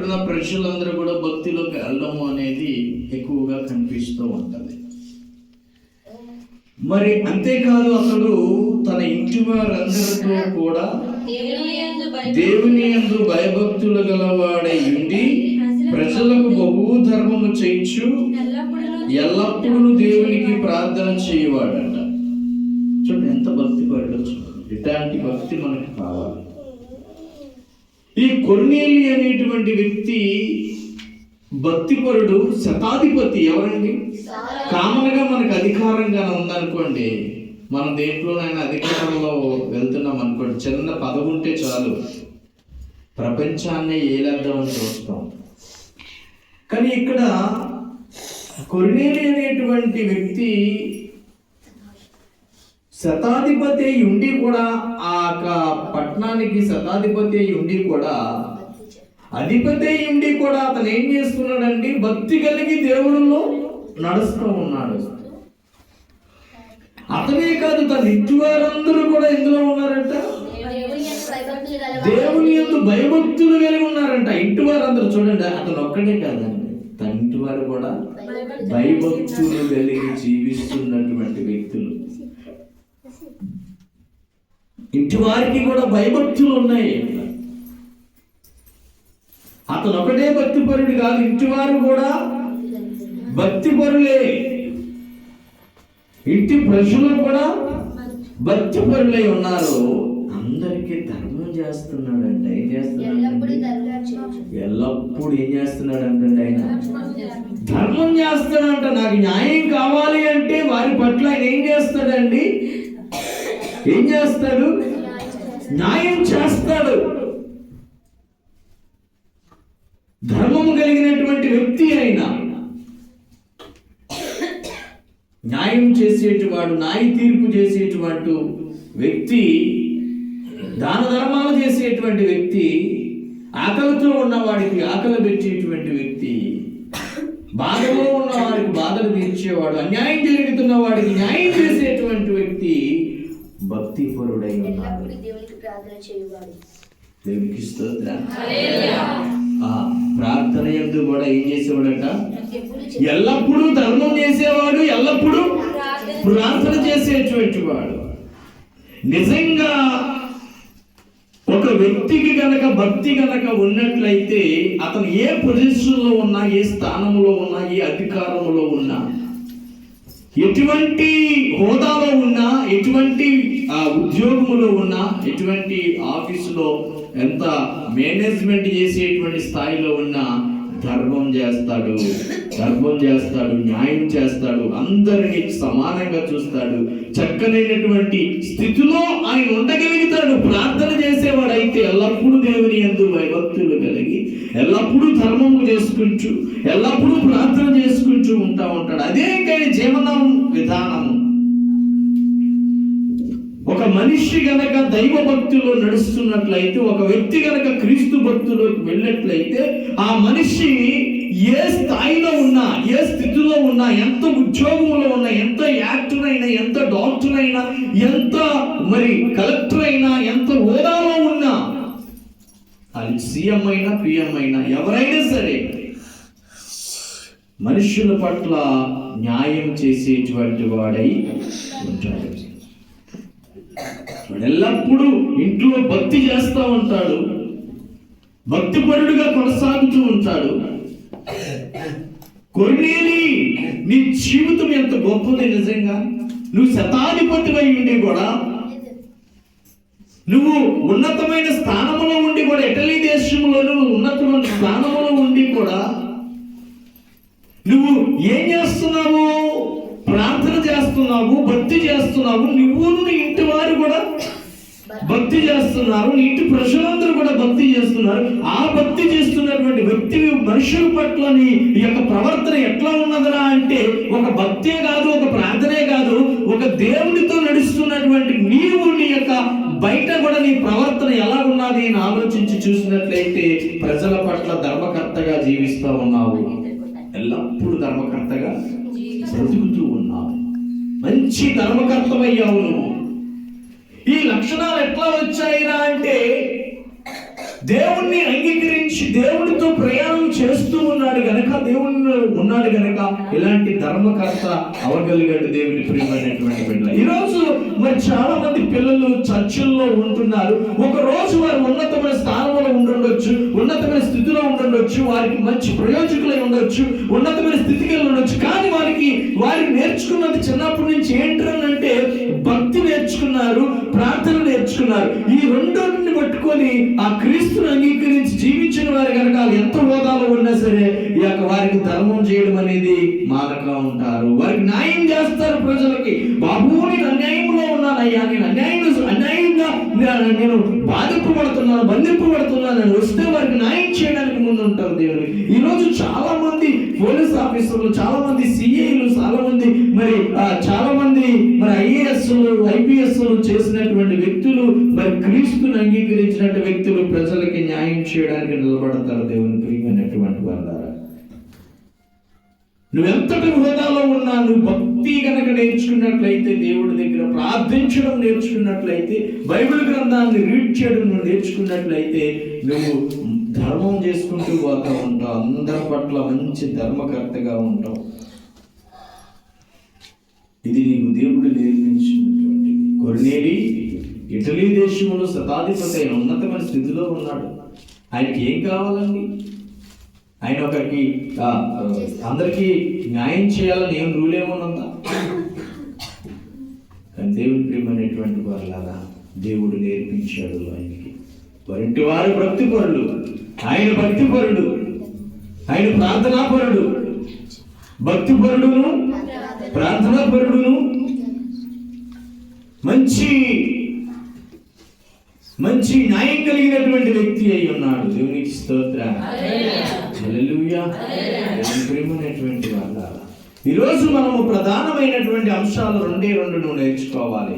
ఇక్కడున్న ప్రజలందరూ కూడా భక్తిలోకి వెళ్ళడము అనేది ఎక్కువగా కనిపిస్తూ ఉంటుంది. మరి అంతేకాదు, అతడు తన ఇంటి వారందరితో కూడా దేవుని యందు భయభక్తులు గలవాడై ఉండి ప్రజలకు బహు ధర్మము చేయించు ఎల్లప్పుడూ దేవునికి ప్రార్థన చేయవాడంట. చూడండి ఎంత భక్తి పడవచ్చు. ఇట్లాంటి భక్తి మనకు కావాలి. ఈ కొర్నేలి అనేటువంటి వ్యక్తి భక్తిపరుడు, శతాధిపతి. ఎవరండి? కామన్గా మనకు అధికారంగా ఉందనుకోండి, మనం దేంట్లోనైనా అధికారంలో వెళ్తున్నాం అనుకోండి, చిన్న పదవి ఉంటే చాలు ప్రపంచాన్ని ఏలేద్దామని చూస్తాం. కానీ ఇక్కడ కొర్నేలి అనేటువంటి వ్యక్తి శతాధిపతి ఉండి కూడా, ఆ పట్టణానికి శతాధిపతి ఉండి కూడా, అధిపతి ఉండి కూడా అతను ఏం చేస్తున్నాడంటే భక్తి కలిగి దేవుడిలో నడుస్తూ ఉన్నాడు. అతనే కాదు, తన ఇంటి వారందరూ కూడా ఎందులో ఉన్నారంట? దేవుని యందు భయభక్తులు కలిగి ఉన్నారంట. ఇంటి వారందరూ. చూడండి, అతను ఒక్కడే కాదండి, తన ఇంటి వారు కూడా భయభక్తులు కలిగి జీవిస్తున్నటువంటి వ్యక్తులు. ఇంటి వారికి కూడా భయభక్తులు ఉన్నాయి. అతను ఒకటే భక్తిపరుడు కాదు, ఇంటి వారు కూడా భక్తిపరులే. ఇంటి ప్రజలు కూడా భక్తిపరులై ఉన్నారు. అందరికీ ధర్మం చేస్తున్నాడంట. ఏం చేస్తున్నాడు? ఎల్లప్పుడూ ఏం చేస్తున్నాడంటే ఆయన ధర్మం చేస్తాడంట. నాకు న్యాయం కావాలి అంటే వారి పట్ల ఆయన ఏం చేస్తాడండి? ఏం చేస్తాడు? న్యాయం చేస్తాడు. ధర్మము కలిగినటువంటి వ్యక్తి అయినా న్యాయం చేసేటివాడు, న్యాయ తీర్పు చేసేటువంటి వ్యక్తి, దాన ధర్మాలు చేసేటువంటి వ్యక్తి, ఆకలితో ఉన్నవాడికి ఆకలి పెట్టేటువంటి వ్యక్తి, బాధలో ఉన్న వాడికి బాధలు తీర్చేవాడు, అన్యాయం జరుగుతున్న వాడికి న్యాయం చేసేటువంటి వ్యక్తి భక్తిపరుడై ఉన్నాడు. దేవునికి స్తోత్రం. ప్రార్థన యందు కూడా ఏం చేసేవాడట? ఎల్లప్పుడూ ధర్మం చేసేవాడు, ఎల్లప్పుడూ ప్రార్థన చేసేటువంటి వాడు. నిజంగా ఒక వ్యక్తికి గనక భక్తి గనక ఉన్నట్లయితే అతను ఏ పొజిషన్లో ఉన్నా, ఏ స్థానంలో ఉన్నా, ఏ అధికారంలో ఉన్నా, ఎటువంటి హోదాలో ఉన్నా, ఎటువంటి ఉద్యోగంలో ఉన్నా, ఎటువంటి ఆఫీసులో ఎంత మేనేజ్మెంట్ చేసేటువంటి స్థాయిలో ఉన్నా ధర్మం చేస్తాడు, న్యాయం చేస్తాడు, అందరినీ సమానంగా చూస్తాడు. చక్కనైనటువంటి స్థితిలో ఆయన ఉండగలుగుతాడు. ప్రార్థన చేసేవాడైతే ఎల్లప్పుడూ దేవుని యందు భయభక్తులు కలిగి, ఎల్లప్పుడూ ధర్మము చేసుకుంటూ, ఎల్లప్పుడూ ప్రార్థన చేసుకుంటూ ఉంటాడు. అదే కానీ జీవన విధానము. ఒక మనిషి గనక దైవ భక్తిలో నడుస్తున్నట్లయితే, ఒక వ్యక్తి గనక క్రీస్తు భక్తిలోకి వెళ్ళినట్లయితే, ఆ మనిషి ఏ స్థాయిలో ఉన్నా, ఏ స్థితిలో ఉన్నా, ఎంత ఉద్యోగంలో ఉన్నా, ఎంత యాక్టర్ అయినా, ఎంత డాక్టర్ అయినా, ఎంత మరి కలెక్టర్ అయినా, ఎంత హోదాలో ఉన్నా, అది సీఎం అయినా పిఎం అయినా ఎవరైనా సరే మనుషుల పట్ల న్యాయం చేసేటువంటి వాడై ఉంటాడు. ఎల్లప్పుడూ ఇంట్లో భక్తి చేస్తూ ఉంటాడు, భక్తిపరుడుగా కొనసాగుతూ ఉంటాడు. కొర్నేలి, నీ జీవితం ఎంత గొప్పది. నిజంగా నువ్వు శతాధిపతి అయి ఉండి కూడా, నువ్వు ఉన్నతమైన స్థానంలో ఉండి కూడా, ఇటలీ దేశంలో నువ్వు ఉన్నతమైన స్థానంలో ఉండి కూడా నువ్వు ఏం చేస్తున్నావు? ప్రార్థన చేస్తున్నావు, భక్తి చేస్తున్నావు. నువ్వు నీ ఇంటి వారు కూడా భక్తి చేస్తున్నారు, నీ ఇంటి ప్రజలందరూ కూడా భక్తి చేస్తున్నారు. ఆ భక్తి చేస్తున్నటువంటి వ్యక్తి మనుషుల పట్ల నీ యొక్క ప్రవర్తన ఎట్లా ఉన్నదరా అంటే, ఒక భక్తే కాదు, ఒక ప్రార్థనే కాదు, ఒక దేవునితో నడుస్తున్నటువంటి నీవు నీ యొక్క బయట కూడా నీ ప్రవర్తన ఎలా ఉన్నది అని ఆలోచించి చూసినట్లయితే ప్రజల పట్ల ధర్మకర్తగా జీవిస్తూ ఉన్నావు. ఎల్లప్పుడూ ధర్మకర్తగా బ్రతుకుతూ ఉన్నావు. మంచి ధర్మకర్తమయ్యావు నువ్వు. ఈ లక్షణాలు ఎట్లా వచ్చాయిరా అంటే, దేవుణ్ణి అంగీకరించి దేవుడితో ప్రయాణం ఉన్నాడు కనుక ఇలాంటి ధర్మకర్త అవగలిగాడు దేవుని ప్రియమైనటువంటి బిడ్డ. ఈరోజు మరి చాలా మంది పిల్లలు చర్చిల్లో ఉంటున్నారు. ఒక రోజు వారు ఉన్నతమైన స్థానంలో ఉండొచ్చు, ఉన్నతమైన స్థితిలో ఉండొచ్చు, వారికి మంచి ప్రయోజకులై ఉండొచ్చు, ఉన్నతమైన స్థితికి ఉండొచ్చు. కానీ వారు నేర్చుకున్నది చిన్నప్పటి నుంచి ఏంటంటే భక్తి నేర్చుకున్నారు, ప్రార్థన నేర్చుకున్నారు. ఈ రెండోటిని పట్టుకొని ఆ క్రీస్తుని అంగీకరించి జీవించిన వారి కనుక ఎంత హోదాలో ఉన్నా సరే వారికి ధర్మం చేయడం అనేది మానక ఉంటారు. వారికి న్యాయం చేస్తారు. ప్రజలకి, బాబు నేను అన్యాయంలో ఉన్నానయ్యా, నేను అన్యాయంగా నేను బాధింపబడుతున్నాను, బంధింపబడుతున్నాను అని వస్తే వారికి న్యాయం చేయడానికి ముందు ఉంటారు దేవుని. ఈ రోజు చాలా మంది పోలీస్ ఆఫీసర్లు, చాలా మంది సిఐలు, చాలా మంది ఐఏఎస్లు, ఐపీఎస్లు చేసినటువంటి వ్యక్తులు క్రీస్తుని అంగీకరించినటువంటి వ్యక్తులు ప్రజలకి న్యాయం చేయడానికి నిలబడతారు. దేవుని ప్రియమైనటువంటి వాళ్ళ, నువ్వెంతటి హోదాలో ఉన్నా, నువ్వు భక్తి కనుక నేర్చుకున్నట్లయితే, దేవుడి దగ్గర ప్రార్థించడం నేర్చుకున్నట్లయితే, బైబిల్ గ్రంథాన్ని రీడ్ చేయడం నువ్వు నేర్చుకున్నట్లయితే, నువ్వు ధర్మం చేసుకుంటూ పోతా ఉంటావు. అందరి పట్ల మంచి ధర్మకర్తగా ఉంటావు. ఇది నీకు దేవుడు నేర్పించినటువంటి. కొర్నేలి ఇటలీ దేశంలో శతాధిపతి అయిన ఉన్నతమైన స్థితిలో ఉన్నాడు. ఆయనకి ఏం కావాలండి? ఆయన ఒకరికి అందరికీ న్యాయం చేయాలని ఏం రూల్ ఏమోనందా? కానీ దేవుని ప్రియమైనటువంటి వారులాగా దేవుడు నేర్పించాడు ఆయనకి. వారింటి వారు భక్తిపరుడు, ఆయన భక్తిపరుడు, ఆయన ప్రార్థనాపరుడు. భక్తిపరుడును ప్రార్థనాపరుడును మంచి న్యాయం కలిగినటువంటి వ్యక్తి అయి ఉన్నాడు. దేవునికి స్తోత్రం. హల్లెలూయా. ప్రియమైనటువంటి వాళ్ళ, ఈరోజు మనము ప్రధానమైనటువంటి అంశాలు రెండే రెండు నువ్వు నేర్చుకోవాలి.